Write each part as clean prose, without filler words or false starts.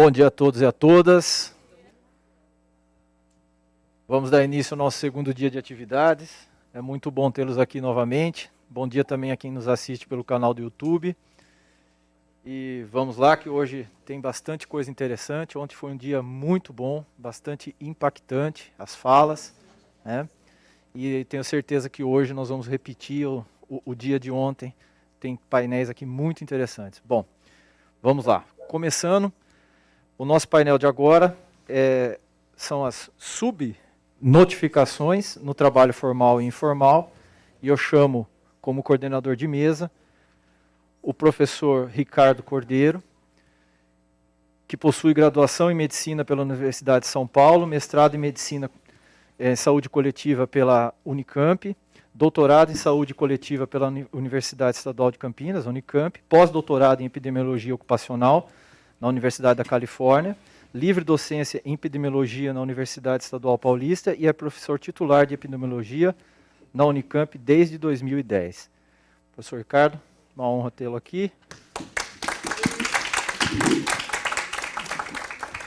Bom dia a todos e a todas. Vamos dar início ao nosso segundo dia de atividades. É muito bom tê-los aqui novamente. Bom dia também a quem nos assiste pelo canal do YouTube. E vamos lá, que hoje tem bastante coisa interessante. Ontem foi um dia muito bom, bastante impactante, as falas, né? E tenho certeza que hoje nós vamos repetir o dia de ontem. Tem painéis aqui muito interessantes. Bom, vamos lá. Começando, o nosso painel de agora são as subnotificações no trabalho formal e informal. E eu chamo como coordenador de mesa o professor Ricardo Cordeiro, que possui graduação em Medicina pela Universidade de São Paulo, mestrado em Medicina em Saúde Coletiva pela Unicamp, doutorado em Saúde Coletiva pela Universidade Estadual de Campinas, Unicamp, pós-doutorado em Epidemiologia Ocupacional na Universidade da Califórnia, livre docência em Epidemiologia na Universidade Estadual Paulista e é professor titular de Epidemiologia na Unicamp desde 2010. Professor Ricardo, uma honra tê-lo aqui.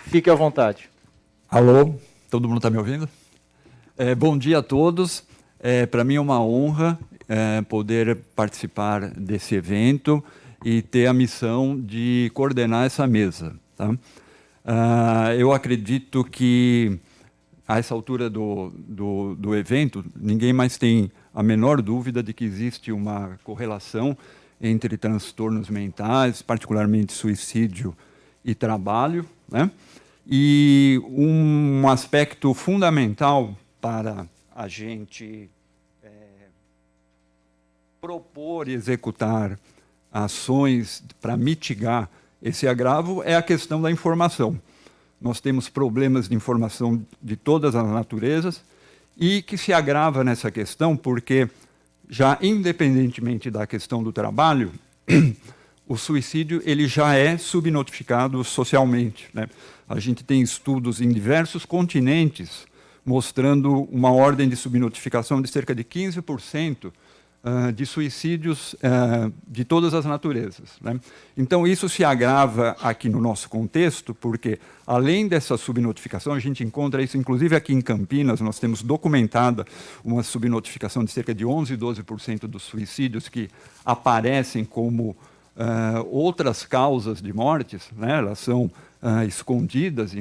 Fique à vontade. Alô, todo mundo está me ouvindo? Bom dia a todos. Para mim é uma honra poder participar desse evento e ter a missão de coordenar essa mesa. Tá? Eu acredito que, a essa altura do evento, ninguém mais tem a menor dúvida de que existe uma correlação entre transtornos mentais, particularmente suicídio e trabalho, né? E um aspecto fundamental para a gente propor e executar ações para mitigar esse agravo é a questão da informação. Nós temos problemas de informação de todas as naturezas e que se agrava nessa questão porque, já independentemente da questão do trabalho, o suicídio ele já é subnotificado socialmente, né? A gente tem estudos em diversos continentes mostrando uma ordem de subnotificação de cerca de 15% de suicídios de todas as naturezas, né? Então, isso se agrava aqui no nosso contexto, porque, além dessa subnotificação, a gente encontra isso, inclusive aqui em Campinas, nós temos documentada uma subnotificação de cerca de 11%, 12% dos suicídios que aparecem como outras causas de mortes, né? Elas são escondidas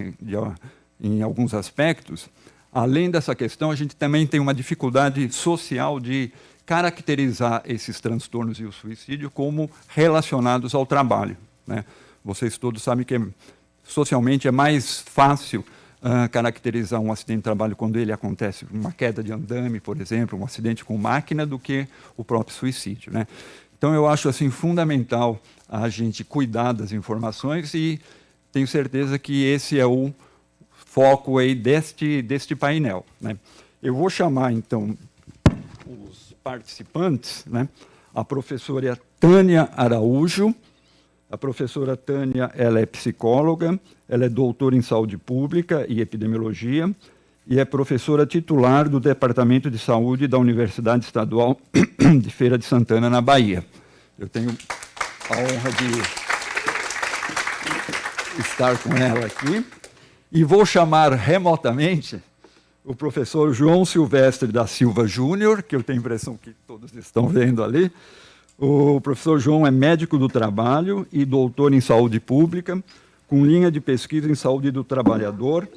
em alguns aspectos. Além dessa questão, a gente também tem uma dificuldade social de caracterizar esses transtornos e o suicídio como relacionados ao trabalho, né? Vocês todos sabem que socialmente é mais fácil caracterizar um acidente de trabalho quando ele acontece, uma queda de andame, por exemplo, um acidente com máquina, do que o próprio suicídio, né? Então, eu acho assim fundamental a gente cuidar das informações e tenho certeza que esse é o foco aí deste painel, né? Eu vou chamar, então, os participantes, né? A professora Tânia Araújo. A professora Tânia, ela é psicóloga, ela é doutora em saúde pública e epidemiologia e é professora titular do Departamento de Saúde da Universidade Estadual de Feira de Santana, na Bahia. Eu tenho a honra de estar com ela aqui. E vou chamar remotamente o professor João Silvestre da Silva Júnior, que eu tenho a impressão que todos estão vendo ali. O professor João é médico do trabalho e doutor em saúde pública, com linha de pesquisa em saúde do trabalhador,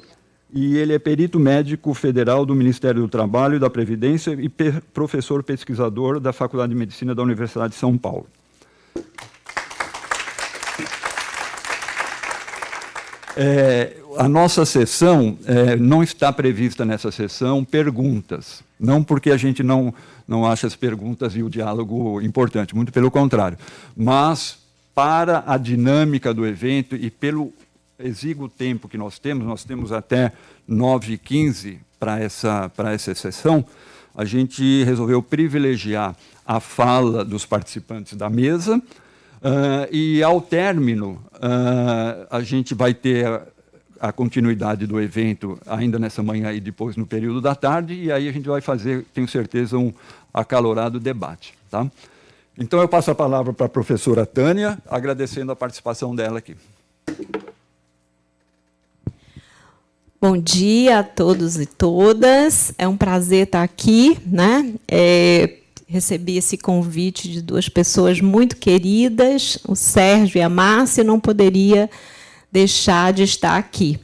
e ele é perito médico federal do Ministério do Trabalho e da Previdência e professor pesquisador da Faculdade de Medicina da Universidade de São Paulo. A nossa sessão, não está prevista nessa sessão perguntas. Não porque a gente não acha as perguntas e o diálogo importante, muito pelo contrário. Mas, para a dinâmica do evento e pelo exíguo tempo que nós temos até 9h15 para essa sessão, a gente resolveu privilegiar a fala dos participantes da mesa, e, ao término, a gente vai ter a continuidade do evento ainda nessa manhã e depois no período da tarde, e aí a gente vai fazer, tenho certeza, um acalorado debate. Tá? Então, eu passo a palavra para a professora Tânia, agradecendo a participação dela aqui. Bom dia a todos e todas. É um prazer estar aqui, né? Recebi esse convite de duas pessoas muito queridas, o Sérgio e a Márcia, não poderia deixar de estar aqui.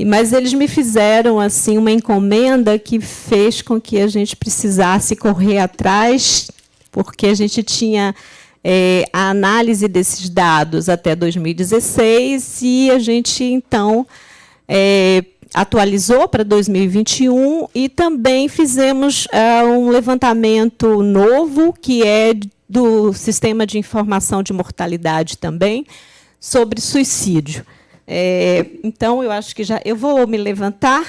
Mas eles me fizeram assim uma encomenda que fez com que a gente precisasse correr atrás, porque a gente tinha a análise desses dados até 2016 e a gente, então, atualizou para 2021 e também fizemos um levantamento novo, que é do Sistema de Informação de Mortalidade também, sobre suicídio. Então, eu acho que eu vou me levantar.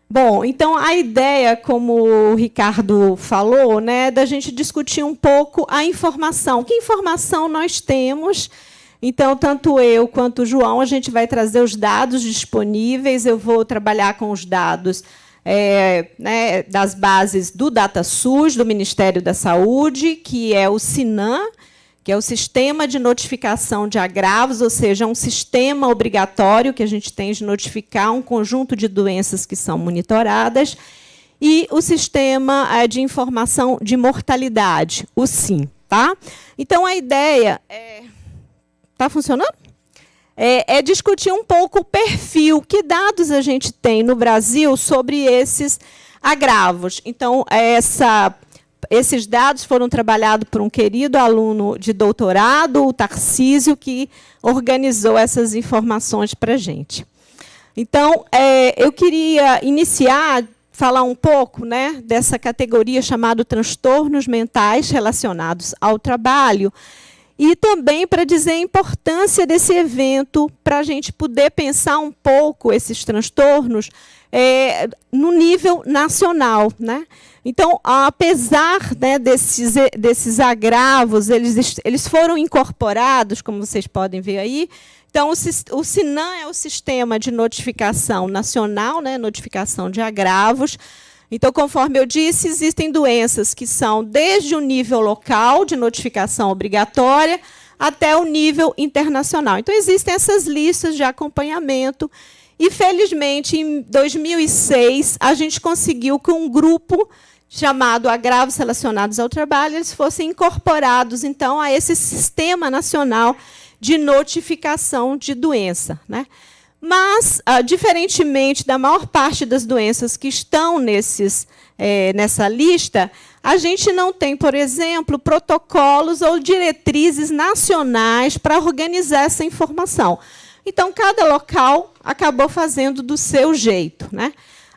Bom, então, a ideia, como o Ricardo falou, né, da gente discutir um pouco a informação. Que informação nós temos? Então, tanto eu quanto o João, a gente vai trazer os dados disponíveis. Eu vou trabalhar com os dados né, das bases do DataSUS, do Ministério da Saúde, que é o SINAM, que é o Sistema de Notificação de Agravos, ou seja, um sistema obrigatório que a gente tem de notificar um conjunto de doenças que são monitoradas, e o Sistema de Informação de Mortalidade, o SIM. Tá? Então, a ideia é... Está funcionando? É discutir um pouco o perfil, que dados a gente tem no Brasil sobre esses agravos. Então, esses dados foram trabalhados por um querido aluno de doutorado, o Tarcísio, que organizou essas informações para a gente. Então, eu queria iniciar, falar um pouco, né, dessa categoria chamada transtornos mentais relacionados ao trabalho, e também para dizer a importância desse evento, para a gente poder pensar um pouco esses transtornos no nível nacional, né? Então, apesar, né, desses agravos, eles foram incorporados, como vocês podem ver aí. Então, o SINAM é o Sistema de Notificação Nacional, né, notificação de agravos. Então, conforme eu disse, existem doenças que são desde o nível local, de notificação obrigatória, até o nível internacional. Então, existem essas listas de acompanhamento. E, felizmente, em 2006, a gente conseguiu que um grupo chamado Agravos Relacionados ao Trabalho, eles fossem incorporados, então, a esse Sistema Nacional de Notificação de Doença, né? Mas, diferentemente da maior parte das doenças que estão nessa lista, a gente não tem, por exemplo, protocolos ou diretrizes nacionais para organizar essa informação. Então, cada local acabou fazendo do seu jeito, né?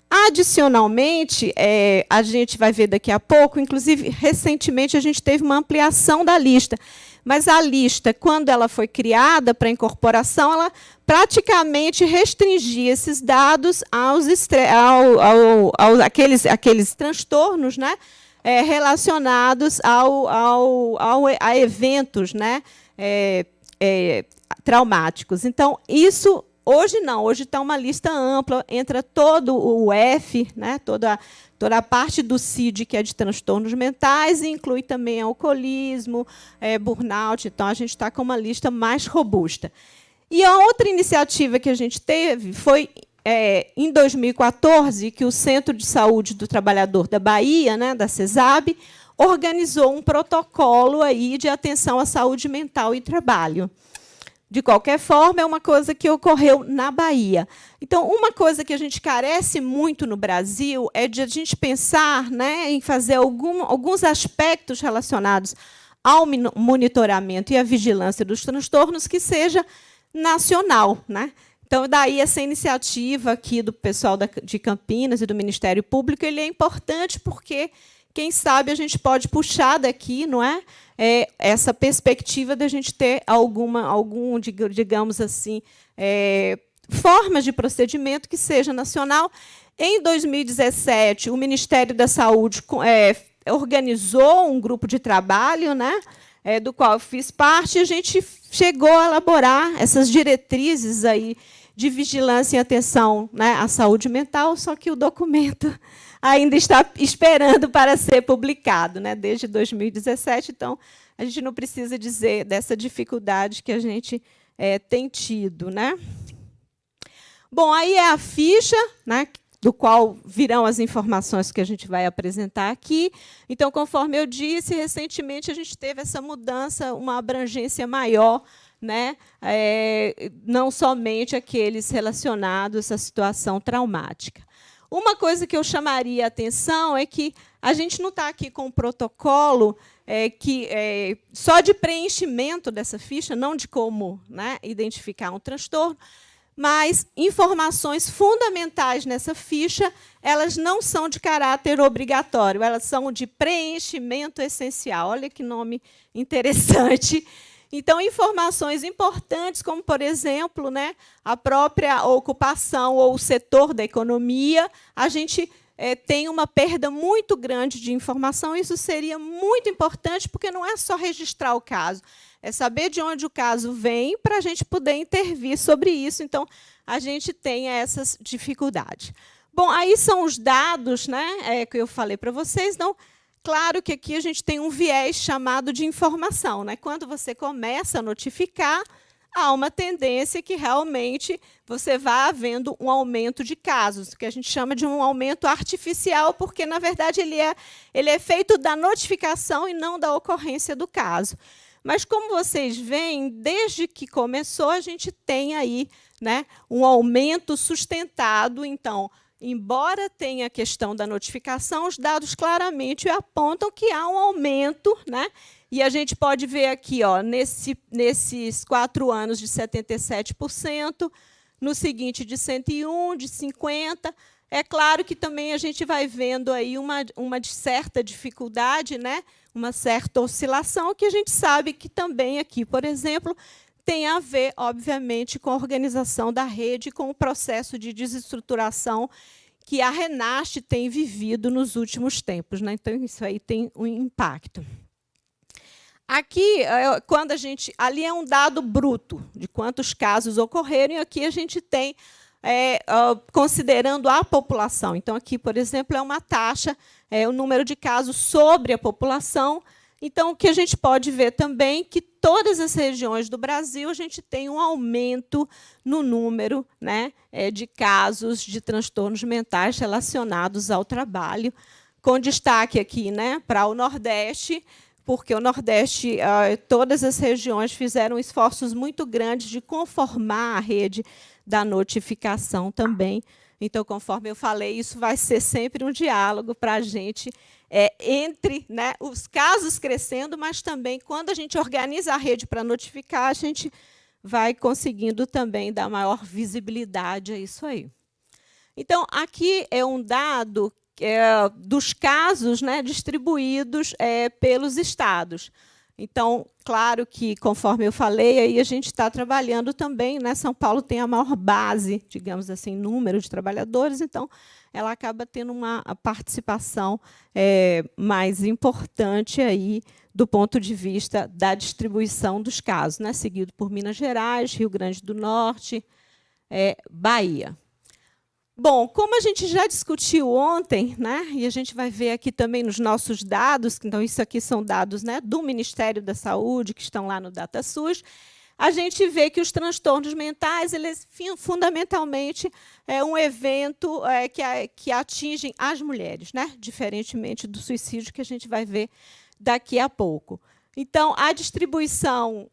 Adicionalmente, a gente vai ver daqui a pouco, inclusive, recentemente, a gente teve uma ampliação da lista. Mas a lista, quando ela foi criada para incorporação, ela praticamente restringia esses dados àqueles transtornos, né, relacionados a eventos, né, traumáticos. Então, isso, hoje não, hoje está uma lista ampla, entra todo o F, né, toda a parte do CID, que é de transtornos mentais, e inclui também alcoolismo, burnout. Então, a gente está com uma lista mais robusta. E a outra iniciativa que a gente teve foi, em 2014, que o Centro de Saúde do Trabalhador da Bahia, né, da CESAB, organizou um protocolo aí de atenção à saúde mental e trabalho. De qualquer forma, é uma coisa que ocorreu na Bahia. Então, uma coisa que a gente carece muito no Brasil é de a gente pensar, né, em fazer alguns aspectos relacionados ao monitoramento e à vigilância dos transtornos que seja nacional, né? Então, daí essa iniciativa aqui do pessoal de Campinas e do Ministério Público, ele é importante porque, quem sabe, a gente pode puxar daqui, não é? Essa perspectiva da gente ter digamos assim, formas de procedimento que seja nacional. Em 2017, o Ministério da Saúde organizou um grupo de trabalho, né, do qual eu fiz parte, e a gente chegou a elaborar essas diretrizes aí de vigilância e atenção, né, à saúde mental, só que o documento ainda está esperando para ser publicado, né, desde 2017. Então, a gente não precisa dizer dessa dificuldade que a gente tem tido, né? Bom, aí é a ficha, né, do qual virão as informações que a gente vai apresentar aqui. Então, conforme eu disse, recentemente a gente teve essa mudança, uma abrangência maior, né, não somente aqueles relacionados à situação traumática. Uma coisa que eu chamaria a atenção é que a gente não está aqui com um protocolo só de preenchimento dessa ficha, não de como, né, identificar um transtorno, mas informações fundamentais nessa ficha, elas não são de caráter obrigatório, elas são de preenchimento essencial. Olha que nome interessante. Então, informações importantes, como, por exemplo, né, a própria ocupação ou o setor da economia, a gente tem uma perda muito grande de informação. Isso seria muito importante, porque não é só registrar o caso, é saber de onde o caso vem para a gente poder intervir sobre isso. Então, a gente tem essas dificuldades. Bom, aí são os dados, né, que eu falei para vocês. Então, claro que aqui a gente tem um viés chamado de informação, né? Quando você começa a notificar, há uma tendência que realmente você vá havendo um aumento de casos, que a gente chama de um aumento artificial, porque, na verdade, ele é feito da notificação e não da ocorrência do caso. Mas, como vocês veem, desde que começou, a gente tem aí, né, um aumento sustentado. Então, embora tenha a questão da notificação, os dados claramente apontam que há um aumento, né? E a gente pode ver aqui, ó, nesses 4 anos, de 77%, no seguinte, de 101%, de 50%. É claro que também a gente vai vendo aí uma certa dificuldade, né? Uma certa oscilação, que a gente sabe que também aqui, por exemplo, tem a ver, obviamente, com a organização da rede, com o processo de desestruturação que a Renasce tem vivido nos últimos tempos, né? Então, isso aí tem um impacto. Aqui, quando a gente... Ali é um dado bruto de quantos casos ocorreram, e aqui a gente tem, considerando a população. Então, aqui, por exemplo, é uma taxa, o número de casos sobre a população. Então, o que a gente pode ver também é que todas as regiões do Brasil a gente tem um aumento no número, né, de casos de transtornos mentais relacionados ao trabalho, com destaque aqui, né, para o Nordeste, porque o Nordeste, todas as regiões fizeram esforços muito grandes de conformar a rede da notificação também. Então, conforme eu falei, isso vai ser sempre um diálogo para a gente, entre, né, os casos crescendo, mas também, quando a gente organiza a rede para notificar, a gente vai conseguindo também dar maior visibilidade a isso aí. Então, aqui é um dado dos casos, né, distribuídos pelos estados. Então, claro que, conforme eu falei, aí a gente está trabalhando também, né? São Paulo tem a maior base, digamos assim, número de trabalhadores, então ela acaba tendo uma participação mais importante aí do ponto de vista da distribuição dos casos, né? Seguido por Minas Gerais, Rio Grande do Norte, Bahia. Bom, como a gente já discutiu ontem, né, e a gente vai ver aqui também nos nossos dados, então isso aqui são dados, né, do Ministério da Saúde, que estão lá no DataSUS, a gente vê que os transtornos mentais, eles fundamentalmente um evento que atingem as mulheres, né, diferentemente do suicídio, que a gente vai ver daqui a pouco. Então, a distribuição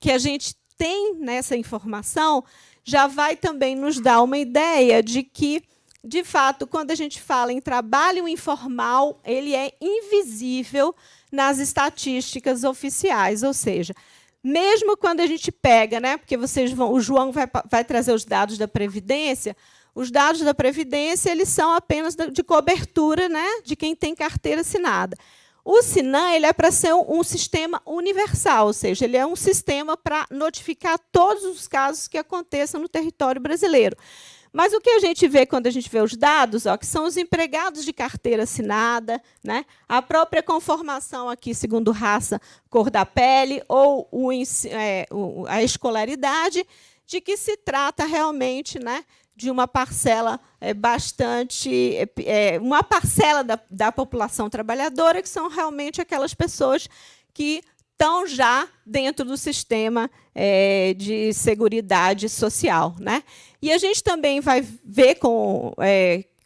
que a gente tem nessa informação já vai também nos dar uma ideia de que, de fato, quando a gente fala em trabalho informal, ele é invisível nas estatísticas oficiais, ou seja, mesmo quando a gente pega, né, porque o João vai trazer os dados da Previdência, os dados da Previdência eles são apenas de cobertura, né, de quem tem carteira assinada. O SINAM ele é para ser um sistema universal, ou seja, ele é um sistema para notificar todos os casos que aconteçam no território brasileiro. Mas o que a gente vê quando a gente vê os dados, que são os empregados de carteira assinada, né, a própria conformação aqui, segundo raça, cor da pele, ou a escolaridade, de que se trata realmente, né, de uma parcela uma parcela da população trabalhadora, que são realmente aquelas pessoas que estão já dentro do sistema de Seguridade Social, né? E a gente também vai ver,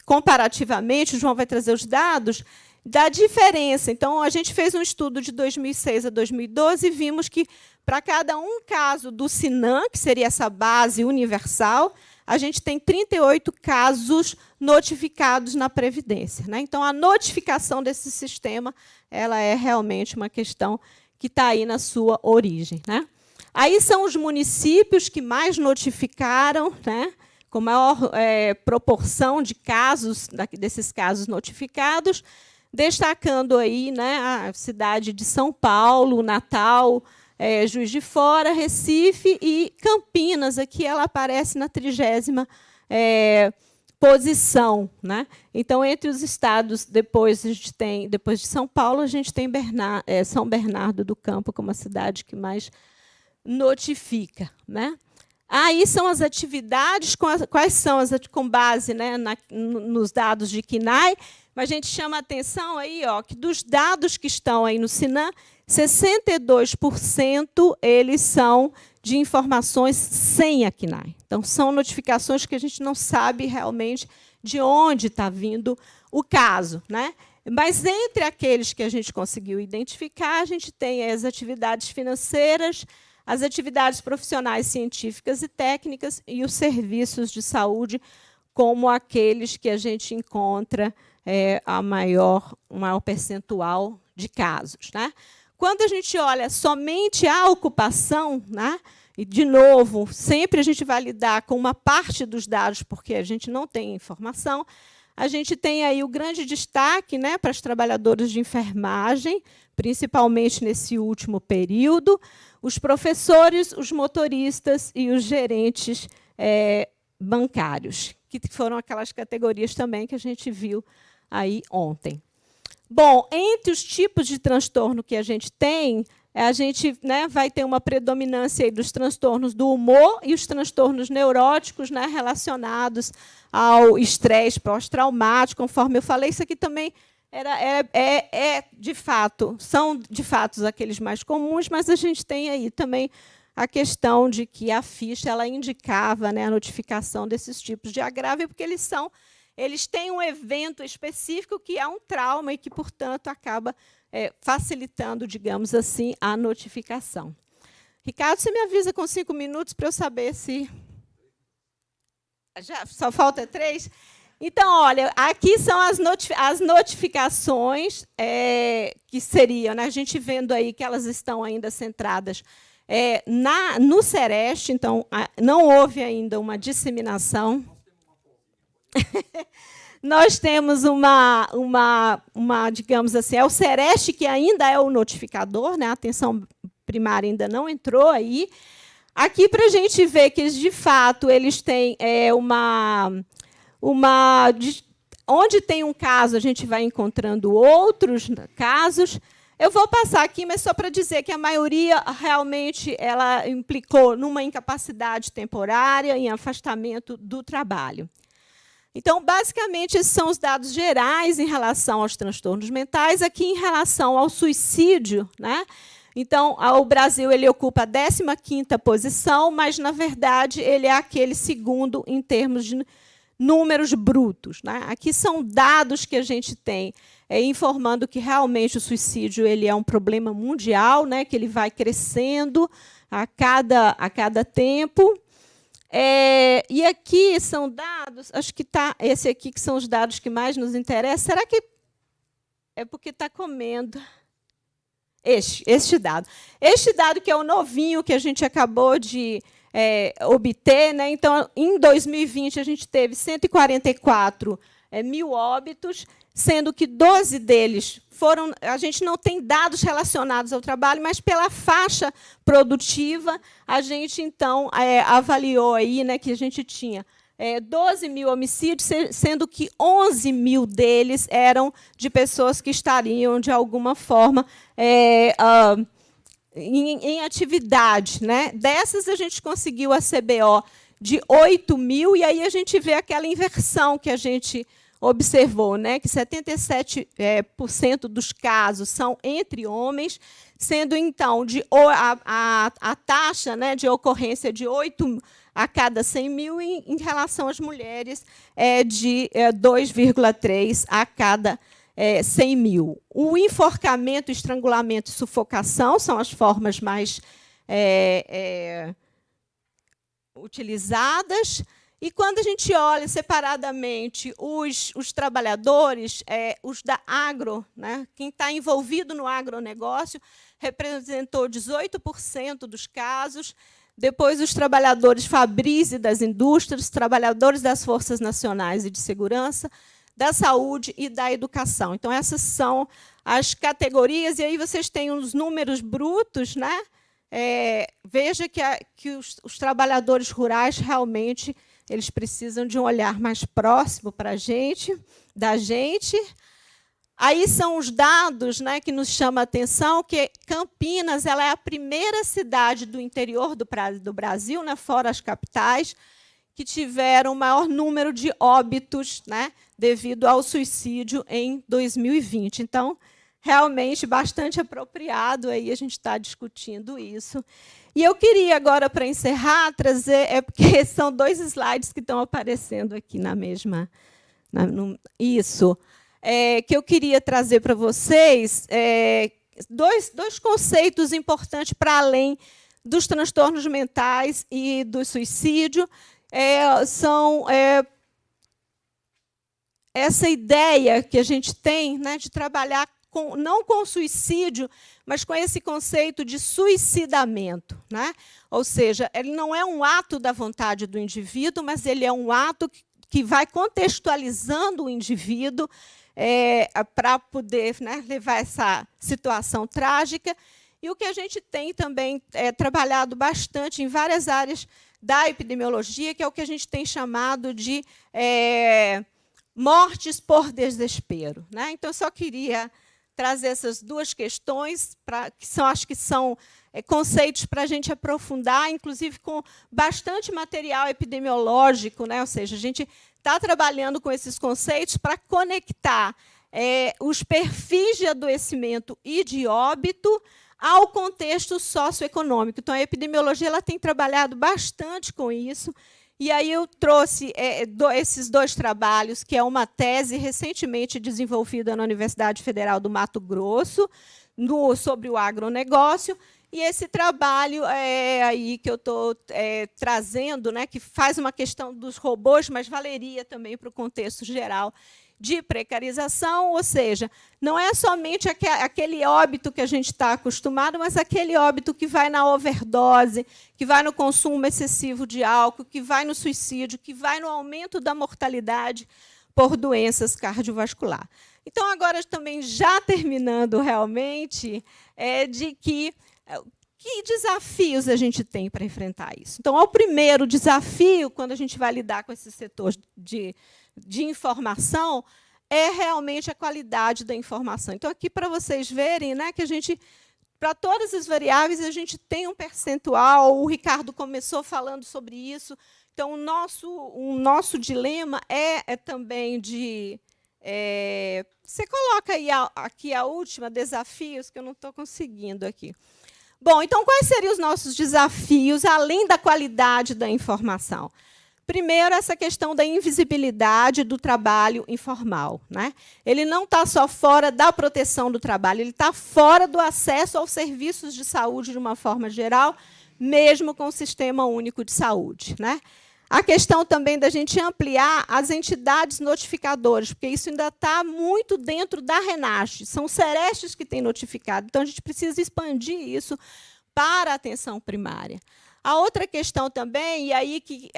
comparativamente, o João vai trazer os dados, da diferença. Então, a gente fez um estudo de 2006 a 2012 e vimos que, para cada um caso do SINAM, que seria essa base universal, a gente tem 38 casos notificados na Previdência, né? Então, a notificação desse sistema ela é realmente uma questão que está aí na sua origem, né? Aí são os municípios que mais notificaram, né, com maior proporção de casos, desses casos notificados, destacando aí, né, a cidade de São Paulo, Natal, Juiz de Fora, Recife e Campinas. Aqui ela aparece na 30ª posição, né? Então, entre os estados, depois de São Paulo, a gente tem São Bernardo do Campo como a cidade que mais notifica, né? Aí são as atividades, quais são com base, né, nos dados de CNAE, mas a gente chama a atenção aí, que dos dados que estão aí no SINAM, 62% eles são de informações sem a CNAE. Então, são notificações que a gente não sabe realmente de onde está vindo o caso, né? Mas, entre aqueles que a gente conseguiu identificar, a gente tem as atividades financeiras, as atividades profissionais, científicas e técnicas e os serviços de saúde, como aqueles que a gente encontra o maior percentual de casos, né? Quando a gente olha somente a ocupação, né, e, de novo, sempre a gente vai lidar com uma parte dos dados, porque a gente não tem informação, a gente tem aí o grande destaque, né, para os trabalhadores de enfermagem, principalmente nesse último período, os professores, os motoristas e os gerentes bancários, que foram aquelas categorias também que a gente viu aí ontem. Bom, entre os tipos de transtorno que a gente tem, a gente, né, vai ter uma predominância aí dos transtornos do humor e os transtornos neuróticos, né, relacionados ao estresse pós-traumático. Conforme eu falei, isso aqui também são de fato aqueles mais comuns, mas a gente tem aí também a questão de que a ficha ela indicava, né, a notificação desses tipos de agravio, porque eles têm um evento específico que é um trauma e que, portanto, acaba facilitando, digamos assim, a notificação. Ricardo, você me avisa com 5 minutos para eu saber se... Já só falta 3? Então, olha, aqui são as notificações que seriam, né, a gente vendo aí que elas estão ainda centradas no Sereste, então não houve ainda uma disseminação. Nós temos digamos assim, o Sereste que ainda é o notificador, né? A atenção primária ainda não entrou aí. Aqui, para a gente ver que, de fato, eles têm onde tem um caso, a gente vai encontrando outros casos. Eu vou passar aqui, mas só para dizer que a maioria realmente ela implicou numa incapacidade temporária, em afastamento do trabalho. Então, basicamente, esses são os dados gerais em relação aos transtornos mentais. Aqui, em relação ao suicídio, né? Então, o Brasil ele ocupa a 15ª posição, mas, na verdade, ele é aquele segundo em termos de números brutos, né? Aqui são dados que a gente tem informando que, realmente, o suicídio ele é um problema mundial, né? Que ele vai crescendo a cada tempo. E aqui são dados, acho que esse aqui que são os dados que mais nos interessam. Será que é porque está comendo? Este dado. Este dado que é o novinho que a gente acabou de obter, né? Então, em 2020, a gente teve 144 mil óbitos, sendo que 12 deles foram... A gente não tem dados relacionados ao trabalho, mas pela faixa produtiva, a gente, então, avaliou aí, né, que a gente tinha 12 mil homicídios, sendo que 11 mil deles eram de pessoas que estariam, de alguma forma, em atividade, né? Dessas, a gente conseguiu a CBO de 8 mil, e aí a gente vê aquela inversão que a gente observou, né, que 77% dos casos são entre homens, sendo, então, a taxa, né, de ocorrência de 8 a cada 100 mil, em relação às mulheres, de 2,3 a cada 100 mil. O enforcamento, estrangulamento e sufocação são as formas mais utilizadas. E quando a gente olha separadamente os trabalhadores, os da agro, né, quem está envolvido no agronegócio, representou 18% dos casos. Depois, os trabalhadores fabris e das indústrias, trabalhadores das forças nacionais e de segurança, da saúde e da educação. Então, essas são as categorias. E aí vocês têm os números brutos, né? Veja que os trabalhadores rurais realmente eles precisam de um olhar mais próximo para da gente. Aí são os dados, né, que nos chamam a atenção, que Campinas ela é a primeira cidade do interior do Brasil, né, fora as capitais, que tiveram o maior número de óbitos, né, devido ao suicídio em 2020. Então, realmente, bastante apropriado aí a gente está discutindo isso. E eu queria agora, para encerrar, trazer, porque são 2 slides que estão aparecendo aqui na mesma... isso. Que eu queria trazer para vocês dois conceitos importantes para além dos transtornos mentais e do suicídio. São essa ideia que a gente tem, né, de trabalhar não com o suicídio, mas com esse conceito de suicidamento, né? Ou seja, ele não é um ato da vontade do indivíduo, mas ele é um ato que vai contextualizando o indivíduo para poder, né, levar essa situação trágica. E o que a gente tem também trabalhado bastante em várias áreas da epidemiologia, que é o que a gente tem chamado de mortes por desespero, né? Então, eu só queria trazer essas 2 questões, acho que são conceitos para a gente aprofundar, inclusive com bastante material epidemiológico, né? Ou seja, a gente está trabalhando com esses conceitos para conectar os perfis de adoecimento e de óbito ao contexto socioeconômico. Então, a epidemiologia ela tem trabalhado bastante com isso. E aí eu trouxe esses 2 trabalhos, que é uma tese recentemente desenvolvida na Universidade Federal do Mato Grosso, sobre o agronegócio, e esse trabalho aí que eu estou trazendo, né, que faz uma questão dos robôs, mas valeria também para o contexto geral de precarização, ou seja, não é somente aquele óbito que a gente está acostumado, mas aquele óbito que vai na overdose, que vai no consumo excessivo de álcool, que vai no suicídio, que vai no aumento da mortalidade por doenças cardiovasculares. Então, agora também já terminando realmente, de que desafios a gente tem para enfrentar isso. Então, o primeiro desafio, quando a gente vai lidar com esse setor de informação, é realmente a qualidade da informação. Então, aqui, para vocês verem, né, que a gente, para todas as variáveis, a gente tem um percentual. O Ricardo começou falando sobre isso. Então, o nosso dilema é também de... você coloca aí aqui a última, desafios, que eu não estou conseguindo aqui. Bom, então, quais seriam os nossos desafios, além da qualidade da informação? Primeiro, essa questão da invisibilidade do trabalho informal, né? Ele não está só fora da proteção do trabalho, ele está fora do acesso aos serviços de saúde de uma forma geral, mesmo com o Sistema Único de Saúde, né? A questão também da gente ampliar as entidades notificadoras, porque isso ainda está muito dentro da RENASH, são os Serestes que têm notificado, então a gente precisa expandir isso para a atenção primária. A outra questão também, e aí que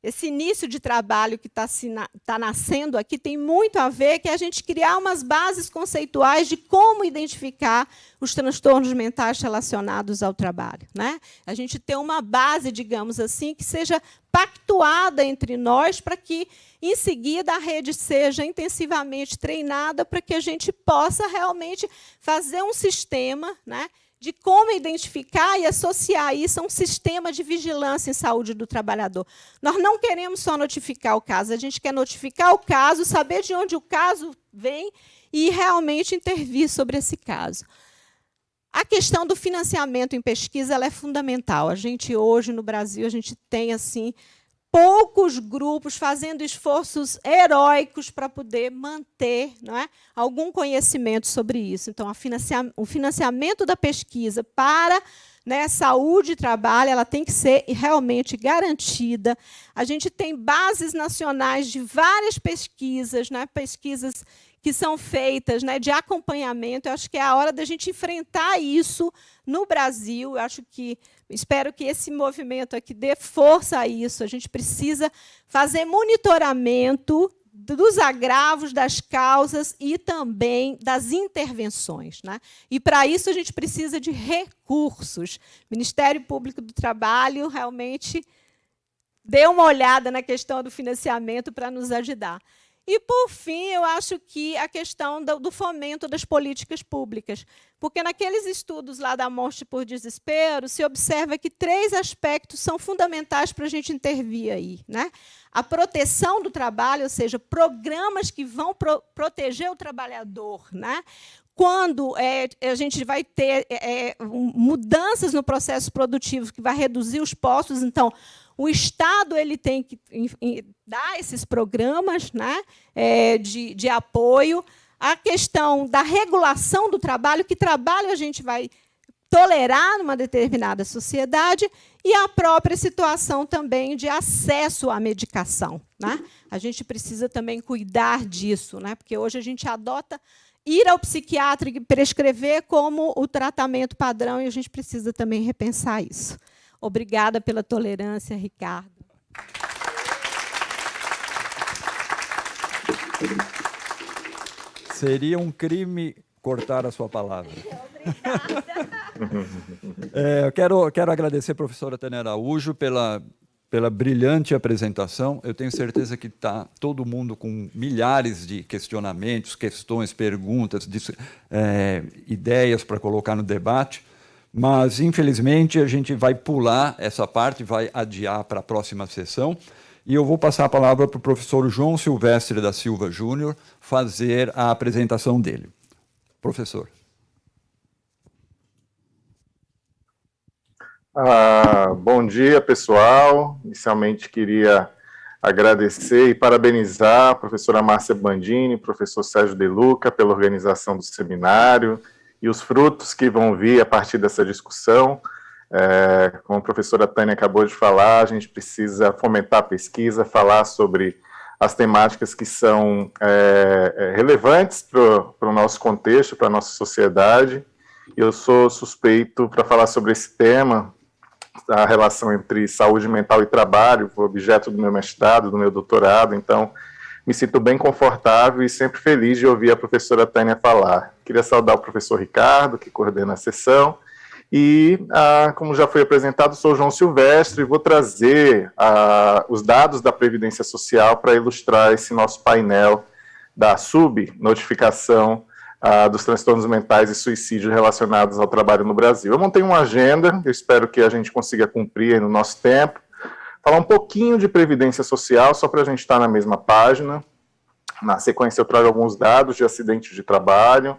esse início de trabalho que está nascendo aqui tem muito a ver, que é a gente criar umas bases conceituais de como identificar os transtornos mentais relacionados ao trabalho, né? A gente ter uma base, digamos assim, que seja pactuada entre nós para que, em seguida, a rede seja intensivamente treinada para que a gente possa realmente fazer um sistema, né, de como identificar e associar isso a um sistema de vigilância em saúde do trabalhador. Nós não queremos só notificar o caso, a gente quer notificar o caso, saber de onde o caso vem e realmente intervir sobre esse caso. A questão do financiamento em pesquisa ela é fundamental. A gente, hoje, no Brasil, a gente tem assim, poucos grupos fazendo esforços heróicos para poder manter, não é, algum conhecimento sobre isso. Então, o financiamento da pesquisa para, né, saúde e trabalho ela tem que ser realmente garantida. A gente tem bases nacionais de várias pesquisas, né, pesquisas que são feitas, né, de acompanhamento. Eu acho que é a hora da gente enfrentar isso no Brasil. Eu espero que esse movimento aqui dê força a isso. A gente precisa fazer monitoramento dos agravos, das causas e também das intervenções, né? E, para isso, a gente precisa de recursos. O Ministério Público do Trabalho realmente dê uma olhada na questão do financiamento para nos ajudar. E, por fim, eu acho que a questão do fomento das políticas públicas. Porque, naqueles estudos lá da morte por desespero, se observa que 3 aspectos são fundamentais para a gente intervir aí, né? A proteção do trabalho, ou seja, programas que vão proteger o trabalhador, né? Quando a gente vai ter mudanças no processo produtivo que vai reduzir os postos, então, o Estado ele tem que dar esses programas, né, de apoio. A questão da regulação do trabalho, que trabalho a gente vai tolerar numa determinada sociedade, e a própria situação também de acesso à medicação, né? A gente precisa também cuidar disso, né, porque hoje a gente adota ir ao psiquiatra e prescrever como o tratamento padrão, e a gente precisa também repensar isso. Obrigada pela tolerância, Ricardo. Seria um crime cortar a sua palavra. Eu quero agradecer a professora Tânia Araújo pela brilhante apresentação. Eu tenho certeza que está todo mundo com milhares de questionamentos, questões, perguntas, ideias para colocar no debate. Mas, infelizmente, a gente vai pular essa parte, vai adiar para a próxima sessão. E eu vou passar a palavra para o professor João Silvestre da Silva Júnior fazer a apresentação dele. Professor. Bom dia, pessoal. Inicialmente, queria agradecer e parabenizar a professora Márcia Bandini, professor Sérgio De Luca, pela organização do seminário e os frutos que vão vir a partir dessa discussão. Como a professora Tânia acabou de falar, a gente precisa fomentar a pesquisa, falar sobre as temáticas que são relevantes para o nosso contexto, para a nossa sociedade. Eu sou suspeito para falar sobre esse tema, a relação entre saúde mental e trabalho, o objeto do meu mestrado, do meu doutorado, então me sinto bem confortável e sempre feliz de ouvir a professora Tânia falar. Queria saudar o professor Ricardo, que coordena a sessão, e, como já foi apresentado, sou João Silvestre e vou trazer os dados da Previdência Social para ilustrar esse nosso painel da subnotificação dos transtornos mentais e suicídio relacionados ao trabalho no Brasil. Eu montei uma agenda, eu espero que a gente consiga cumprir aí no nosso tempo, falar um pouquinho de Previdência Social, só para a gente estar na mesma página. Na sequência, eu trago alguns dados de acidentes de trabalho.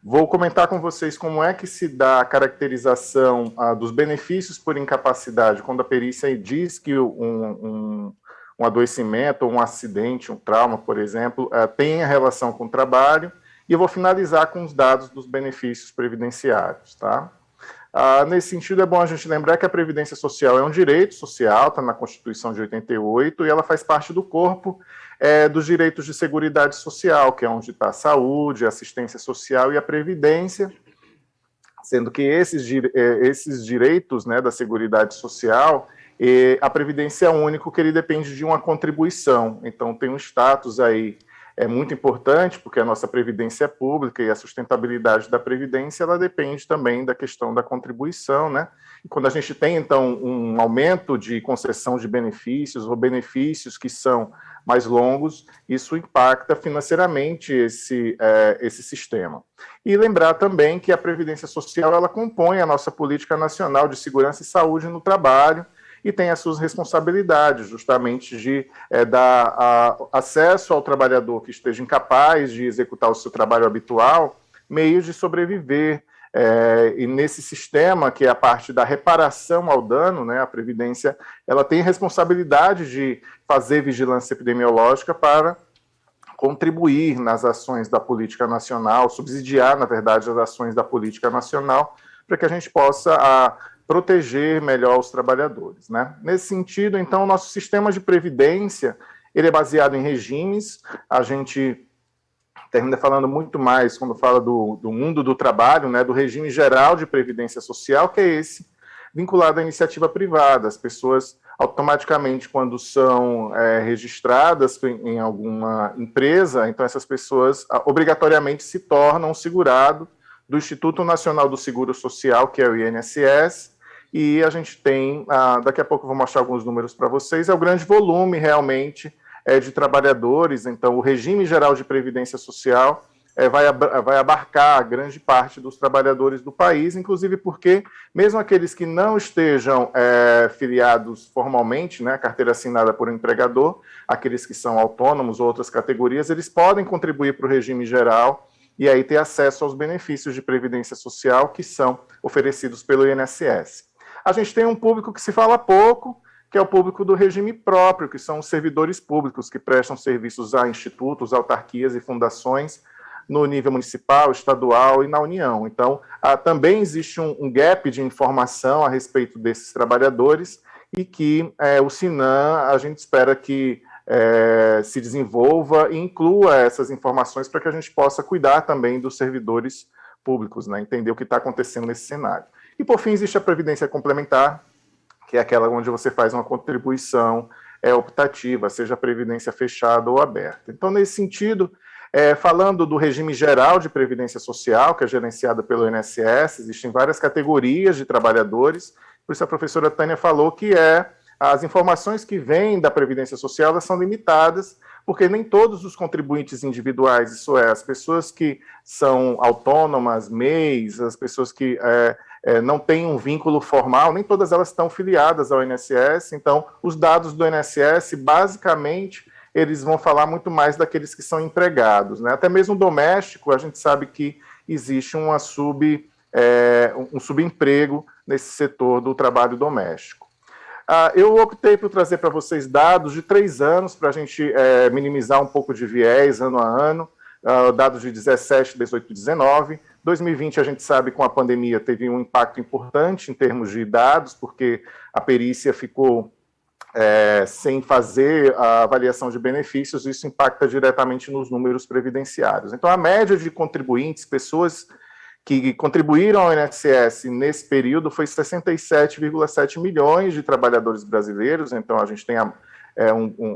Vou comentar com vocês como é que se dá a caracterização dos benefícios por incapacidade, quando a perícia diz que um adoecimento, um acidente, um trauma, por exemplo, tem a relação com o trabalho, e eu vou finalizar com os dados dos benefícios previdenciários, tá? Nesse sentido, é bom a gente lembrar que a Previdência Social é um direito social, está na Constituição de 88, e ela faz parte do corpo dos direitos de seguridade social, que é onde está a saúde, a assistência social e a previdência, sendo que esses direitos, né, da seguridade social, a previdência é único que ele depende de uma contribuição, então tem um status aí é muito importante, porque a nossa previdência é pública e a sustentabilidade da previdência ela depende também da questão da contribuição, né? E quando a gente tem, então, um aumento de concessão de benefícios ou benefícios que são mais longos, isso impacta financeiramente esse sistema. E lembrar também que a Previdência Social ela compõe a nossa política nacional de segurança e saúde no trabalho e tem as suas responsabilidades, justamente de dar acesso ao trabalhador que esteja incapaz de executar o seu trabalho habitual, meios de sobreviver. E nesse sistema, que é a parte da reparação ao dano, né, a Previdência ela tem responsabilidade de fazer vigilância epidemiológica para contribuir nas ações da política nacional, subsidiar, na verdade, as ações da política nacional, para que a gente possa proteger melhor os trabalhadores, né? Nesse sentido, então, o nosso sistema de previdência ele é baseado em regimes. A gente termina falando muito mais quando fala do mundo do trabalho, né, do regime geral de previdência social, que é esse vinculado à iniciativa privada. As pessoas automaticamente, quando são registradas em alguma empresa, então essas pessoas obrigatoriamente se tornam segurado do Instituto Nacional do Seguro Social, que é o INSS, e a gente tem, daqui a pouco eu vou mostrar alguns números para vocês, é o grande volume realmente de trabalhadores. Então o regime geral de previdência social vai abarcar a grande parte dos trabalhadores do país, inclusive porque mesmo aqueles que não estejam filiados formalmente, né, carteira assinada por um empregador, aqueles que são autônomos ou outras categorias, eles podem contribuir para o regime geral e aí ter acesso aos benefícios de previdência social que são oferecidos pelo INSS. A gente tem um público que se fala pouco, que é o público do regime próprio, que são os servidores públicos que prestam serviços a institutos, autarquias e fundações no nível municipal, estadual e na União. Então, também existe um gap de informação a respeito desses trabalhadores e que o SINAM, a gente espera que se desenvolva e inclua essas informações para que a gente possa cuidar também dos servidores públicos, né, entender o que está acontecendo nesse cenário. E, por fim, existe a previdência complementar, que é aquela onde você faz uma contribuição optativa, seja a previdência fechada ou aberta. Então, nesse sentido, falando do regime geral de previdência social, que é gerenciado pelo INSS, existem várias categorias de trabalhadores, por isso a professora Tânia falou que as informações que vêm da Previdência Social elas são limitadas, porque nem todos os contribuintes individuais, isso é, as pessoas que são autônomas, MEIs, as pessoas que não têm um vínculo formal, nem todas elas estão filiadas ao INSS. Então, os dados do INSS, basicamente, eles vão falar muito mais daqueles que são empregados, né? Até mesmo doméstico, a gente sabe que existe um subemprego nesse setor do trabalho doméstico. Eu optei por trazer para vocês dados de 3 anos, para a gente minimizar um pouco de viés ano a ano, dados de 17, 18 e 19. 2020, a gente sabe, com a pandemia, teve um impacto importante em termos de dados, porque a perícia ficou sem fazer a avaliação de benefícios, isso impacta diretamente nos números previdenciários. Então, a média de contribuintes, pessoas que contribuíram ao INSS nesse período, foi 67,7 milhões de trabalhadores brasileiros. Então, a gente tem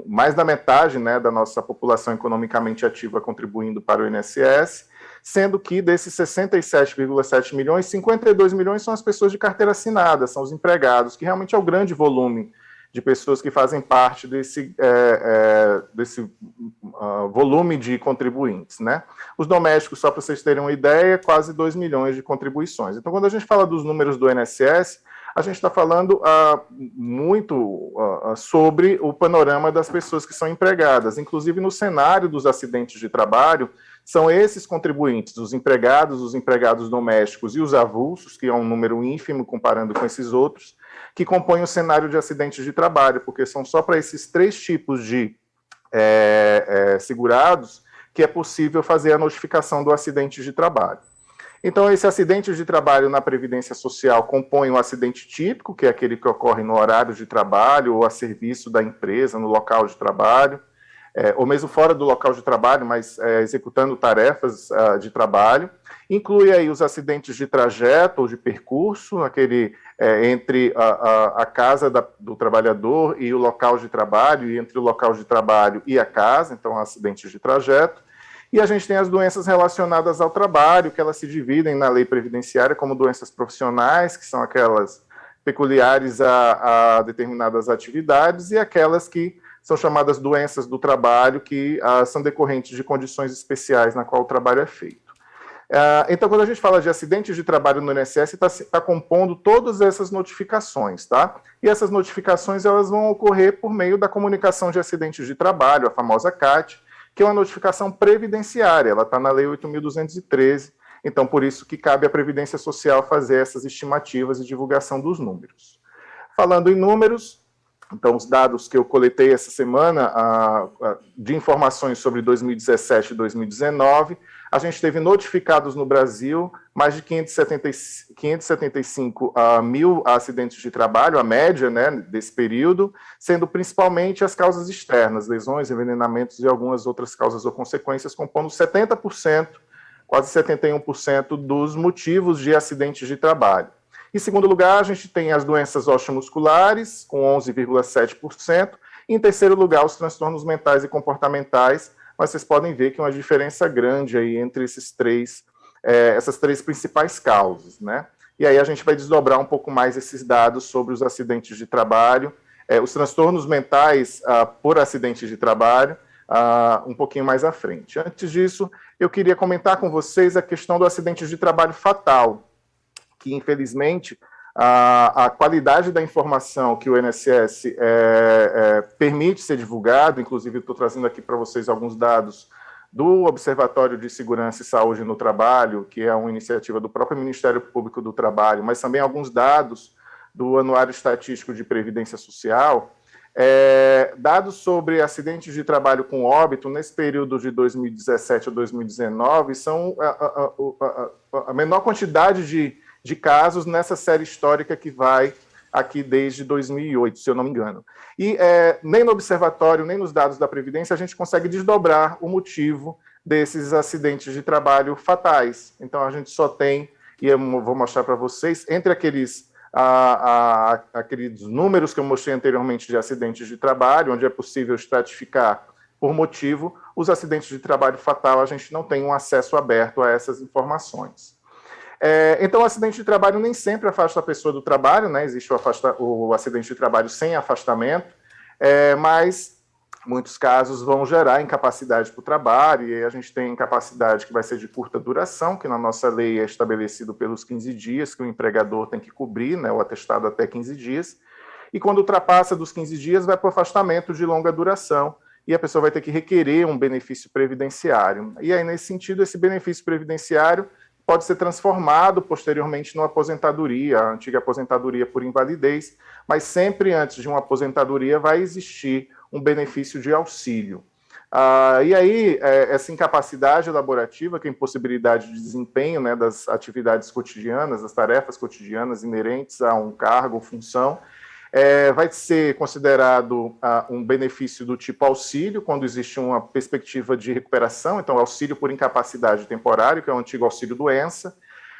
mais da metade, né, da nossa população economicamente ativa contribuindo para o INSS, sendo que desses 67,7 milhões, 52 milhões são as pessoas de carteira assinada, são os empregados, que realmente é o grande volume de pessoas que fazem parte desse volume de contribuintes, né? Os domésticos, só para vocês terem uma ideia, quase 2 milhões de contribuições. Então, quando a gente fala dos números do INSS, a gente está falando muito sobre o panorama das pessoas que são empregadas. Inclusive, no cenário dos acidentes de trabalho, são esses contribuintes, os empregados domésticos e os avulsos, que é um número ínfimo comparando com esses outros, que compõem o cenário de acidentes de trabalho, porque são só para esses 3 tipos de segurados que é possível fazer a notificação do acidente de trabalho. Então, esse acidente de trabalho na Previdência Social compõe um acidente típico, que é aquele que ocorre no horário de trabalho ou a serviço da empresa, no local de trabalho. ou mesmo fora do local de trabalho, mas executando tarefas de trabalho. Inclui aí os acidentes de trajeto ou de percurso, aquele entre a casa do trabalhador e o local de trabalho, e entre o local de trabalho e a casa, então acidentes de trajeto. E a gente tem as doenças relacionadas ao trabalho, que elas se dividem na lei previdenciária como doenças profissionais, que são aquelas peculiares a determinadas atividades, e aquelas que são chamadas doenças do trabalho, que são decorrentes de condições especiais na qual o trabalho é feito. Então, quando a gente fala de acidentes de trabalho no INSS, está compondo todas essas notificações, tá? E essas notificações elas vão ocorrer por meio da comunicação de acidentes de trabalho, a famosa CAT, que é uma notificação previdenciária, ela está na Lei 8.213, então por isso que cabe à Previdência Social fazer essas estimativas e divulgação dos números. Falando em números, então os dados que eu coletei essa semana de informações sobre 2017 e 2019, a gente teve notificados no Brasil mais de 575 mil acidentes de trabalho, a média, né, desse período, sendo principalmente as causas externas, lesões, envenenamentos e algumas outras causas ou consequências, compondo 70%, quase 71% dos motivos de acidentes de trabalho. Em segundo lugar, a gente tem as doenças osteomusculares, com 11,7%, e em terceiro lugar, os transtornos mentais e comportamentais, mas vocês podem ver que é uma diferença grande aí entre essas três principais causas, né? E aí a gente vai desdobrar um pouco mais esses dados sobre os acidentes de trabalho, os transtornos mentais por acidentes de trabalho, um pouquinho mais à frente. Antes disso, eu queria comentar com vocês a questão do acidente de trabalho fatal, que infelizmente a qualidade da informação que o INSS permite ser divulgado, inclusive estou trazendo aqui para vocês alguns dados do Observatório de Segurança e Saúde no Trabalho, que é uma iniciativa do próprio Ministério Público do Trabalho, mas também alguns dados do Anuário Estatístico de Previdência Social, dados sobre acidentes de trabalho com óbito nesse período de 2017 a 2019 são a menor quantidade de casos nessa série histórica que vai aqui desde 2008, se eu não me engano. E nem no observatório, nem nos dados da Previdência, a gente consegue desdobrar o motivo desses acidentes de trabalho fatais. Então, a gente só tem, e eu vou mostrar para vocês, entre aqueles números que eu mostrei anteriormente de acidentes de trabalho, onde é possível estratificar por motivo, os acidentes de trabalho fatal, a gente não tem um acesso aberto a essas informações. Então, o acidente de trabalho nem sempre afasta a pessoa do trabalho, né? Existe o acidente de trabalho sem afastamento, mas muitos casos vão gerar incapacidade para o trabalho, e aí a gente tem incapacidade que vai ser de curta duração, que na nossa lei é estabelecido pelos 15 dias, que o empregador tem que cobrir, né, o atestado até 15 dias, e quando ultrapassa dos 15 dias, vai para o afastamento de longa duração, e a pessoa vai ter que requerer um benefício previdenciário. E aí, nesse sentido, esse benefício previdenciário pode ser transformado posteriormente numa aposentadoria, a antiga aposentadoria por invalidez, mas sempre antes de uma aposentadoria vai existir um benefício de auxílio. E aí, essa incapacidade laborativa, que é a impossibilidade de desempenho, né, das atividades cotidianas, das tarefas cotidianas inerentes a um cargo ou função, vai ser considerado um benefício do tipo auxílio, quando existe uma perspectiva de recuperação, então auxílio por incapacidade temporária, que é o antigo auxílio-doença.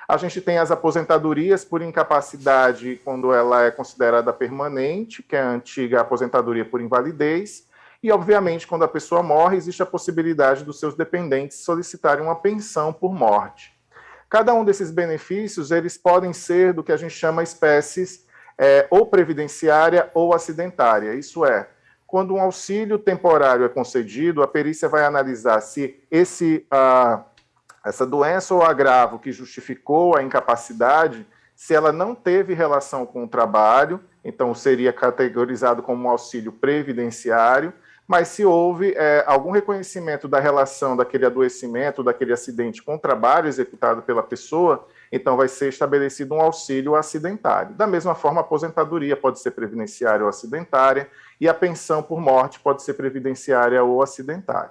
A gente tem as aposentadorias por incapacidade, quando ela é considerada permanente, que é a antiga aposentadoria por invalidez, e, obviamente, quando a pessoa morre, existe a possibilidade dos seus dependentes solicitarem uma pensão por morte. Cada um desses benefícios, eles podem ser do que a gente chama espécies ou previdenciária ou acidentária. Isso é, quando um auxílio temporário é concedido, a perícia vai analisar se essa doença ou agravo que justificou a incapacidade, se ela não teve relação com o trabalho, então seria categorizado como um auxílio previdenciário, mas se houve algum reconhecimento da relação daquele adoecimento, daquele acidente com o trabalho executado pela pessoa, então vai ser estabelecido um auxílio acidentário. Da mesma forma, a aposentadoria pode ser previdenciária ou acidentária, e a pensão por morte pode ser previdenciária ou acidentária.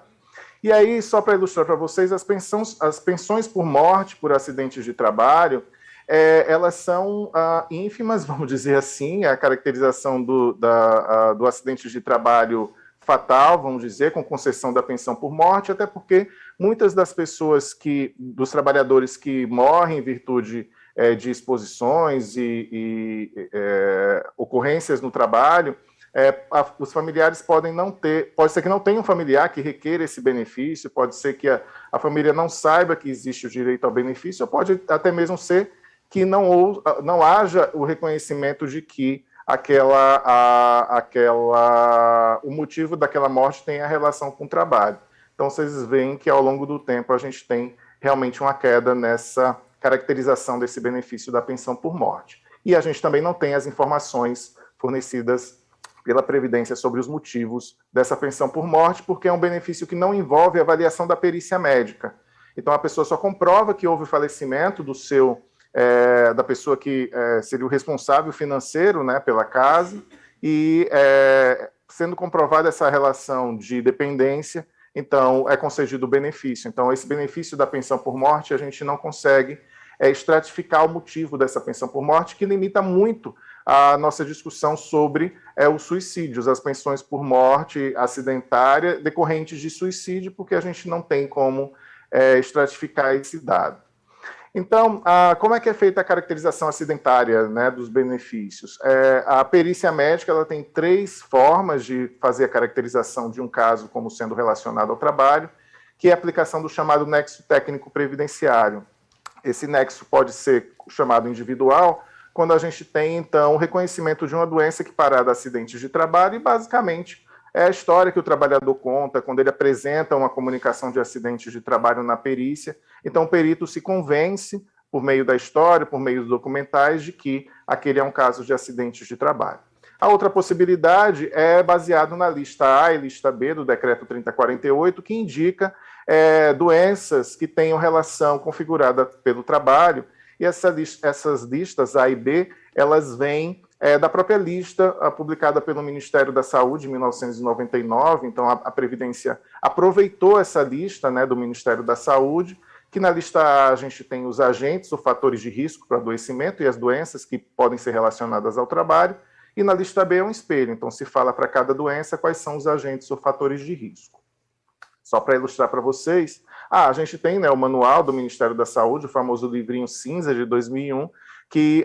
E aí, só para ilustrar para vocês, as pensões por morte, por acidentes de trabalho, elas são ínfimas, vamos dizer assim, a caracterização do acidente de trabalho fatal, vamos dizer, com concessão da pensão por morte, até porque muitas das pessoas dos trabalhadores que morrem em virtude de exposições e ocorrências no trabalho, os familiares podem não ter, pode ser que não tenha um familiar que requeira esse benefício, pode ser que a família não saiba que existe o direito ao benefício, ou pode até mesmo ser que não haja o reconhecimento de que o motivo daquela morte tem a relação com o trabalho. Então, vocês veem que ao longo do tempo a gente tem realmente uma queda nessa caracterização desse benefício da pensão por morte. E a gente também não tem as informações fornecidas pela Previdência sobre os motivos dessa pensão por morte, porque é um benefício que não envolve a avaliação da perícia médica. Então, a pessoa só comprova que houve o falecimento da pessoa que seria o responsável financeiro, né, pela casa, e sendo comprovada essa relação de dependência, então é concedido o benefício. Então, esse benefício da pensão por morte, a gente não consegue estratificar o motivo dessa pensão por morte, que limita muito a nossa discussão sobre os suicídios, as pensões por morte acidentária decorrentes de suicídio, porque a gente não tem como estratificar esse dado. Então, como é que é feita a caracterização acidentária, né, dos benefícios? A perícia médica ela tem 3 formas de fazer a caracterização de um caso como sendo relacionado ao trabalho, que é a aplicação do chamado nexo técnico previdenciário. Esse nexo pode ser chamado individual, quando a gente tem, então, o reconhecimento de uma doença equiparada a acidentes de trabalho, e, basicamente, é a história que o trabalhador conta quando ele apresenta uma comunicação de acidentes de trabalho na perícia. Então, o perito se convence, por meio da história, por meio dos documentais, de que aquele é um caso de acidentes de trabalho. A outra possibilidade é baseado na lista A e lista B do decreto 3048, que indica doenças que tenham relação configurada pelo trabalho, e essas listas A e B, elas vêm da própria lista publicada pelo Ministério da Saúde em 1999. Então, a Previdência aproveitou essa lista, né, do Ministério da Saúde, que na lista A a gente tem os agentes ou fatores de risco para adoecimento e as doenças que podem ser relacionadas ao trabalho, e na lista B é um espelho, então se fala para cada doença quais são os agentes ou fatores de risco. Só para ilustrar para vocês, a gente tem, né, o manual do Ministério da Saúde, o famoso livrinho cinza de 2001, que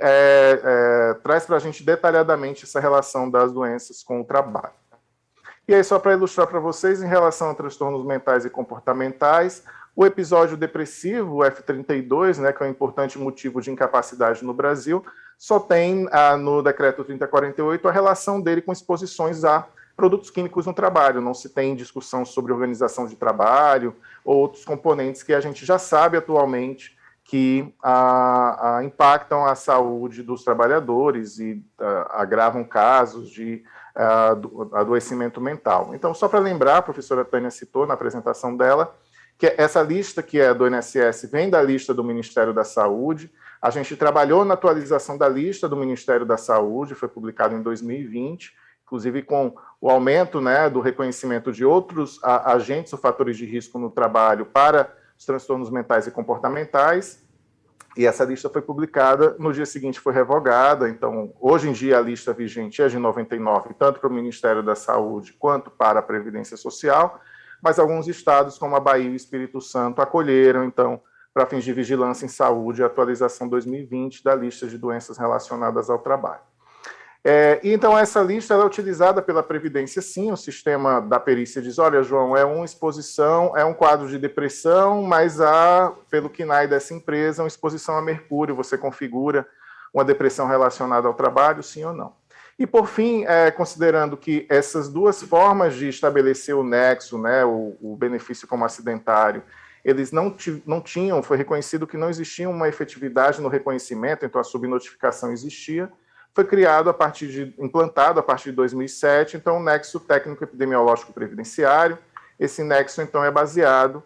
traz para a gente detalhadamente essa relação das doenças com o trabalho. E aí, só para ilustrar para vocês, em relação a transtornos mentais e comportamentais, o episódio depressivo, o F32, né, que é um importante motivo de incapacidade no Brasil, só tem no decreto 3048 a relação dele com exposições a produtos químicos no trabalho. Não se tem discussão sobre organização de trabalho ou outros componentes que a gente já sabe atualmente que impactam a saúde dos trabalhadores e agravam casos de adoecimento mental. Então, só para lembrar, a professora Tânia citou na apresentação dela, que essa lista que é do INSS vem da lista do Ministério da Saúde. A gente trabalhou na atualização da lista do Ministério da Saúde, foi publicado em 2020, inclusive com o aumento, né, do reconhecimento de outros agentes ou fatores de risco no trabalho para os transtornos mentais e comportamentais, e essa lista foi publicada, no dia seguinte foi revogada. Então, hoje em dia a lista vigente é de 99, tanto para o Ministério da Saúde quanto para a Previdência Social, mas alguns estados, como a Bahia e o Espírito Santo, acolheram, então, para fins de vigilância em saúde, a atualização 2020 da lista de doenças relacionadas ao trabalho. Então, essa lista é utilizada pela Previdência, sim. O sistema da perícia diz, olha, João, é uma exposição, é um quadro de depressão, mas há, pelo KNAI dessa empresa, uma exposição a mercúrio. Você configura uma depressão relacionada ao trabalho, sim ou não? E, por fim, considerando que essas duas formas de estabelecer o nexo, né, o benefício como acidentário, eles não tinham, foi reconhecido que não existia uma efetividade no reconhecimento, então a subnotificação existia, foi criado implantado a partir de 2007, então, o nexo técnico epidemiológico previdenciário. Esse nexo, então, é baseado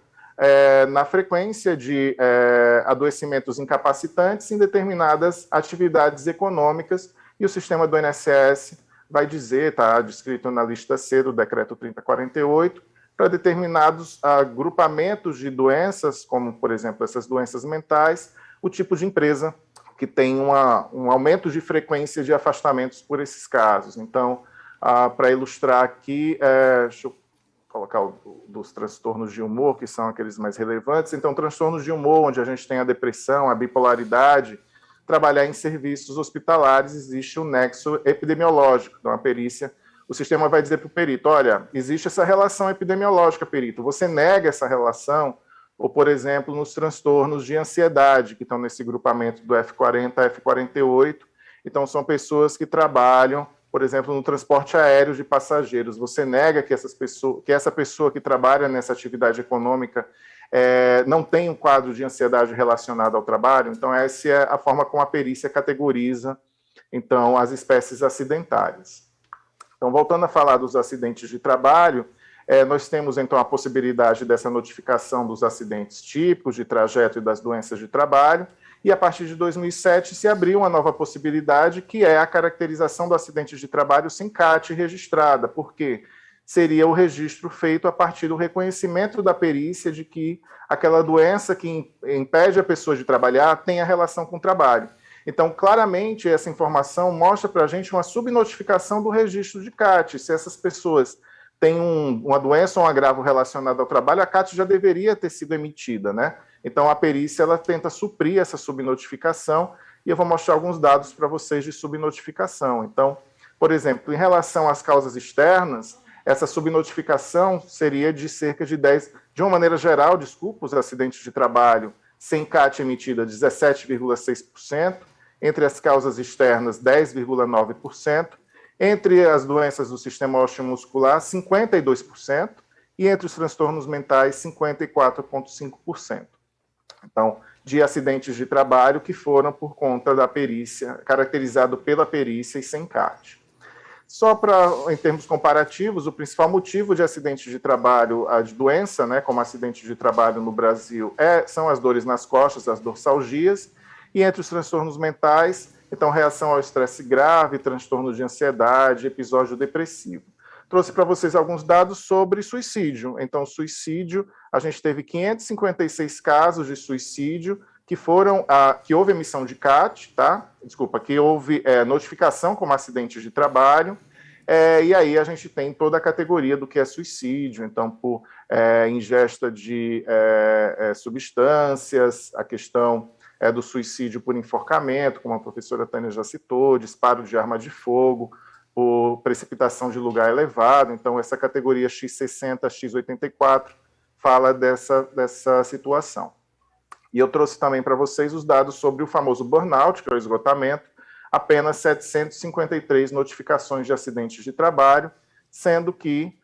na frequência de adoecimentos incapacitantes em determinadas atividades econômicas, e o sistema do INSS vai dizer, está descrito na lista C do decreto 3048, para determinados agrupamentos de doenças, como, por exemplo, essas doenças mentais, o tipo de empresa que tem um aumento de frequência de afastamentos por esses casos. Então, Para ilustrar aqui, deixa eu colocar dos transtornos de humor, que são aqueles mais relevantes. Então, transtornos de humor, onde a gente tem a depressão, a bipolaridade, trabalhar em serviços hospitalares, existe um nexo epidemiológico. Então, a perícia, o sistema vai dizer para o perito, olha, existe essa relação epidemiológica, perito, você nega essa relação, ou, por exemplo, nos transtornos de ansiedade, que estão nesse grupamento do F40 a F48, então são pessoas que trabalham, por exemplo, no transporte aéreo de passageiros. Você nega que essa pessoa que trabalha nessa atividade econômica não tem um quadro de ansiedade relacionado ao trabalho? Então, essa é a forma como a perícia categoriza, então, as espécies acidentárias. Então, voltando a falar dos acidentes de trabalho, nós temos, então, a possibilidade dessa notificação dos acidentes típicos de trajeto e das doenças de trabalho, e a partir de 2007 se abriu uma nova possibilidade, que é a caracterização do acidente de trabalho sem CAT registrada, porque seria o registro feito a partir do reconhecimento da perícia de que aquela doença que impede a pessoa de trabalhar tem a relação com o trabalho. Então, claramente, essa informação mostra para a gente uma subnotificação do registro de CAT. Se essas pessoas têm uma doença ou um agravo relacionado ao trabalho, a CAT já deveria ter sido emitida, né? Então, a perícia ela tenta suprir essa subnotificação, e eu vou mostrar alguns dados para vocês de subnotificação. Então, por exemplo, em relação às causas externas, essa subnotificação seria de cerca de 10%, de uma maneira geral, desculpa, os acidentes de trabalho sem CAT emitida, 17,6%, entre as causas externas, 10,9%, entre as doenças do sistema osteomuscular, 52%, e entre os transtornos mentais, 54,5%. Então, de acidentes de trabalho que foram por conta da perícia, caracterizado pela perícia e sem CAT. Só em termos comparativos, o principal motivo de acidente de trabalho, de doença, né, como acidente de trabalho no Brasil, são as dores nas costas, as dorsalgias, e entre os transtornos mentais, então, reação ao estresse grave, transtorno de ansiedade, episódio depressivo. Trouxe para vocês alguns dados sobre suicídio. Então, suicídio, a gente teve 556 casos de suicídio que houve emissão de CAT, tá? Desculpa, que houve notificação como acidente de trabalho, e aí a gente tem toda a categoria do que é suicídio, então, por ingesta de substâncias, a questão do suicídio por enforcamento, como a professora Tânia já citou, disparo de arma de fogo, por precipitação de lugar elevado. Então, essa categoria X60, X84 fala dessa situação. E eu trouxe também para vocês os dados sobre o famoso burnout, que é o esgotamento, apenas 753 notificações de acidentes de trabalho, sendo que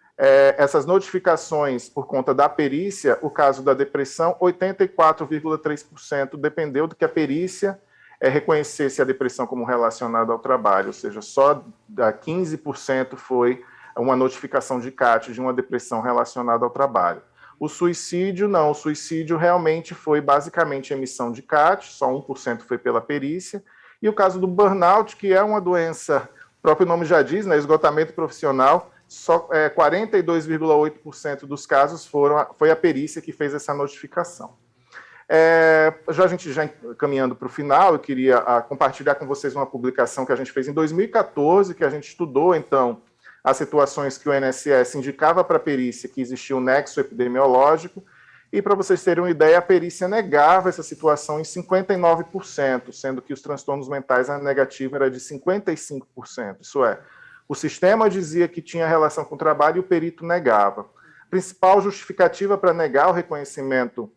essas notificações, por conta da perícia, o caso da depressão, 84,3% dependeu do que a perícia reconhecesse a depressão como relacionada ao trabalho, ou seja, só 15% foi uma notificação de CAT de uma depressão relacionada ao trabalho. O suicídio, não, o suicídio realmente foi basicamente emissão de CAT, só 1% foi pela perícia, e o caso do burnout, que é uma doença, o próprio nome já diz, né, esgotamento profissional, só 42,8% dos casos foi a perícia que fez essa notificação. A gente já caminhando para o final, eu queria compartilhar com vocês uma publicação que a gente fez em 2014, que a gente estudou, então, as situações que o INSS indicava para a perícia que existia um nexo epidemiológico, e para vocês terem uma ideia, a perícia negava essa situação em 59%, sendo que os transtornos mentais, a negativa era de 55%, isso é, o sistema dizia que tinha relação com o trabalho e o perito negava. A principal justificativa para negar o reconhecimento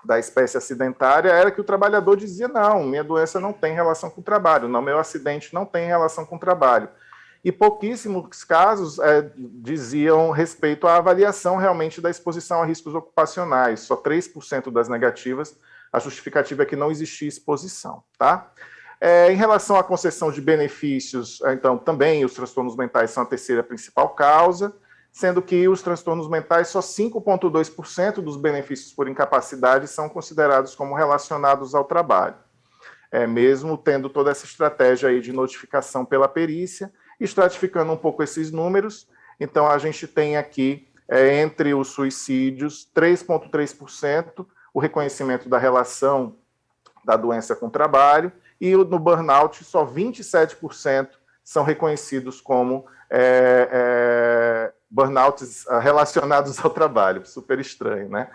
da espécie acidentária era que o trabalhador dizia, não, minha doença não tem relação com o trabalho, não, meu acidente não tem relação com o trabalho. E pouquíssimos casos diziam respeito à avaliação realmente da exposição a riscos ocupacionais, só 3% das negativas, a justificativa é que não existia exposição, tá? Em relação à concessão de benefícios, então, também os transtornos mentais são a terceira principal causa, sendo que os transtornos mentais, só 5,2% dos benefícios por incapacidade são considerados como relacionados ao trabalho. Mesmo tendo toda essa estratégia aí de notificação pela perícia, estratificando um pouco esses números, então a gente tem aqui, entre os suicídios, 3,3% o reconhecimento da relação da doença com o trabalho, e no burnout, só 27% são reconhecidos como burnouts relacionados ao trabalho. Super estranho, né?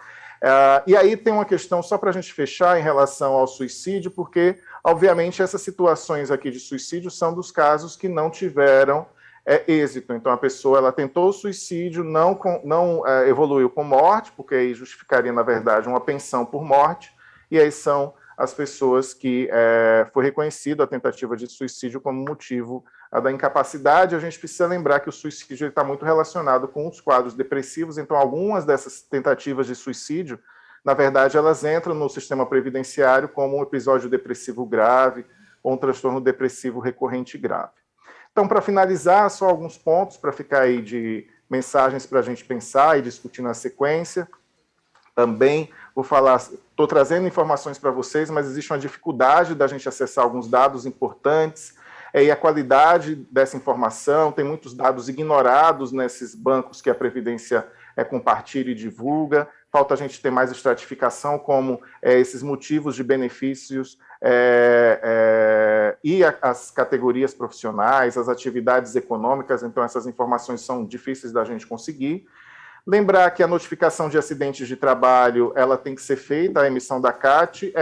E aí tem uma questão, só para a gente fechar, em relação ao suicídio, porque, obviamente, essas situações aqui de suicídio são dos casos que não tiveram êxito. Então, a pessoa ela tentou o suicídio, não evoluiu com morte, porque aí justificaria, na verdade, uma pensão por morte, e aí são as pessoas que foi reconhecido a tentativa de suicídio como motivo da incapacidade. A gente precisa lembrar que o suicídio está muito relacionado com os quadros depressivos, então algumas dessas tentativas de suicídio, na verdade, elas entram no sistema previdenciário como um episódio depressivo grave ou um transtorno depressivo recorrente grave. Então, para finalizar, só alguns pontos para ficar aí de mensagens para a gente pensar e discutir na sequência. Também vou falar, estou trazendo informações para vocês, mas existe uma dificuldade da gente acessar alguns dados importantes, e a qualidade dessa informação, tem muitos dados ignorados nesses bancos que a Previdência compartilha e divulga, falta a gente ter mais estratificação, como esses motivos de benefícios e as categorias profissionais, as atividades econômicas, então essas informações são difíceis da gente conseguir. Lembrar que a notificação de acidentes de trabalho ela tem que ser feita, a emissão da CAT,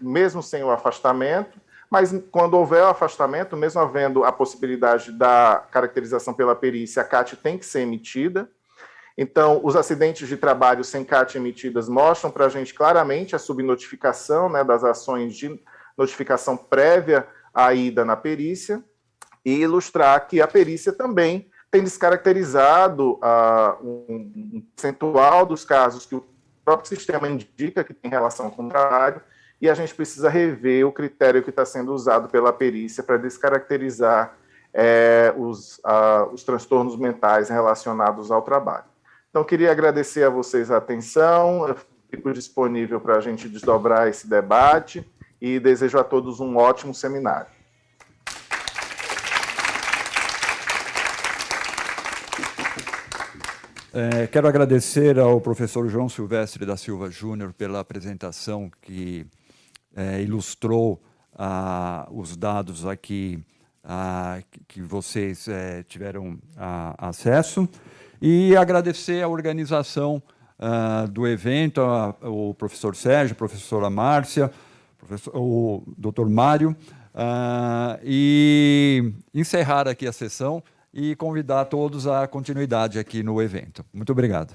mesmo sem o afastamento, mas quando houver o afastamento, mesmo havendo a possibilidade da caracterização pela perícia, a CAT tem que ser emitida. Então, os acidentes de trabalho sem CAT emitidas mostram para a gente claramente a subnotificação, né, das ações de notificação prévia à ida na perícia, e ilustrar que a perícia também tem descaracterizado um percentual dos casos que o próprio sistema indica que tem relação com o trabalho, e a gente precisa rever o critério que está sendo usado pela perícia para descaracterizar os transtornos mentais relacionados ao trabalho. Então, queria agradecer a vocês a atenção, eu fico disponível para a gente desdobrar esse debate e desejo a todos um ótimo seminário. Quero agradecer ao professor João Silvestre da Silva Júnior pela apresentação que ilustrou os dados aqui que vocês tiveram acesso, e agradecer a organização do evento, o professor Sérgio, a professora Márcia, o doutor Mário, e encerrar aqui a sessão e convidar todos à continuidade aqui no evento. Muito obrigado.